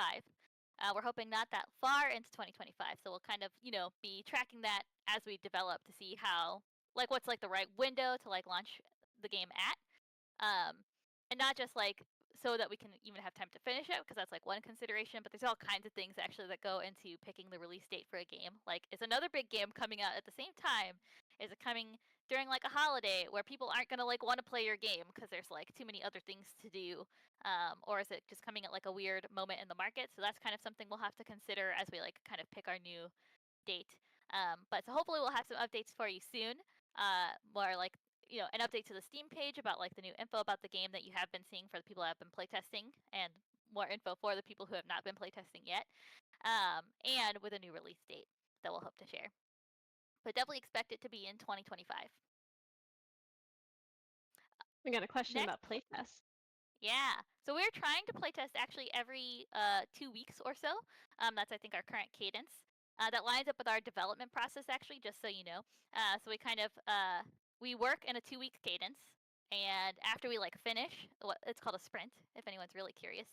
We're hoping not that far into 2025, so we'll kind of be tracking that as we develop to see how what's like the right window to like launch the game at, and not just like so that we can even have time to finish it, because that's like one consideration, but there's all kinds of things actually that go into picking the release date for a game. Like, is another big game coming out at the same time? Is it coming during like a holiday where people aren't going to like want to play your game because there's like too many other things to do, or is it just coming at like a weird moment in the market? So that's kind of something we'll have to consider as we like kind of pick our new date. But so hopefully we'll have some updates for you soon, more like an update to the Steam page about like the new info about the game that you have been seeing for the people that have been playtesting, and more info for the people who have not been playtesting yet, and with a new release date that we'll hope to share. But definitely expect it to be in 2025. We got a question about playtest. Yeah, so we're trying to playtest actually every 2 weeks or so. That's I think our current cadence. That lines up with our development process actually, just so you know. So we kind of we work in a 2-week cadence, and after we like finish, it's called a sprint, if anyone's really curious.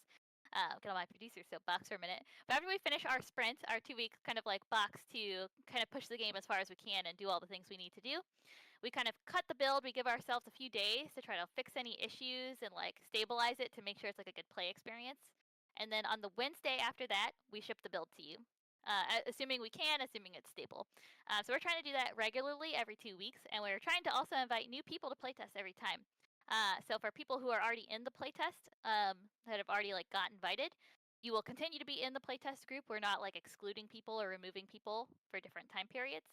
Get on my producer soapbox for a minute. But after we finish our sprint, our 2-week kind of like box to kind of push the game as far as we can and do all the things we need to do, we kind of cut the build. We give ourselves a few days to try to fix any issues and like stabilize it to make sure it's like a good play experience. And then on the Wednesday after that, we ship the build to you. Assuming we can, assuming it's stable. So we're trying to do that regularly every 2 weeks, and we're trying to also invite new people to playtest every time. So for people who are already in the playtest, that have already like got invited, you will continue to be in the playtest group. We're not like excluding people or removing people for different time periods.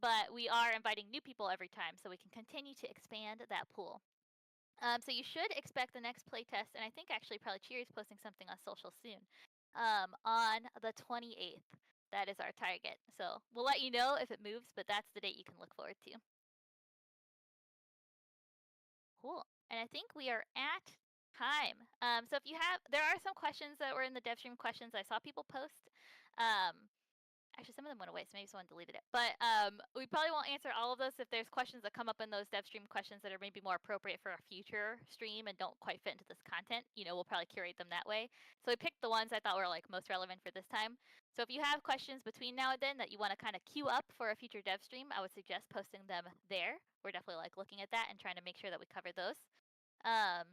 but we are inviting new people every time so we can continue to expand that pool. So you should expect the next playtest, and I think actually probably Cheery's posting something on social soon, on the 28th. That is our target. So we'll let you know if it moves, but that's the date you can look forward to. Cool. And I think we are at time. So if you have, there are some questions that were in the dev stream questions I saw people post. Actually, some of them went away, so maybe someone deleted it. But we probably won't answer all of those. If there's questions that come up in those dev stream questions that are maybe more appropriate for a future stream and don't quite fit into this content, we'll probably curate them that way. So we picked the ones I thought were like most relevant for this time. So if you have questions between now and then that you want to kind of queue up for a future dev stream, I would suggest posting them there. We're definitely like looking at that and trying to make sure that we cover those. And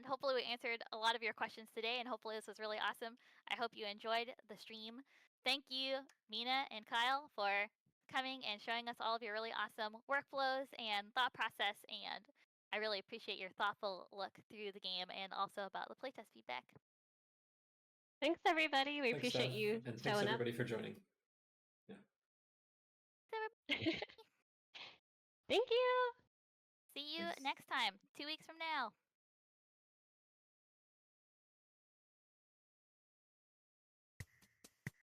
hopefully we answered a lot of your questions today, and hopefully this was really awesome. I hope you enjoyed the stream. Thank you, Mina and Kyle, for coming and showing us all of your really awesome workflows and thought process, and I really appreciate your thoughtful look through the game and also about the playtest feedback. Thanks, everybody. We Thanks, appreciate Steph, you and thanks showing up. everybody for joining. Thank you. See you Thanks. next time, 2 weeks from now.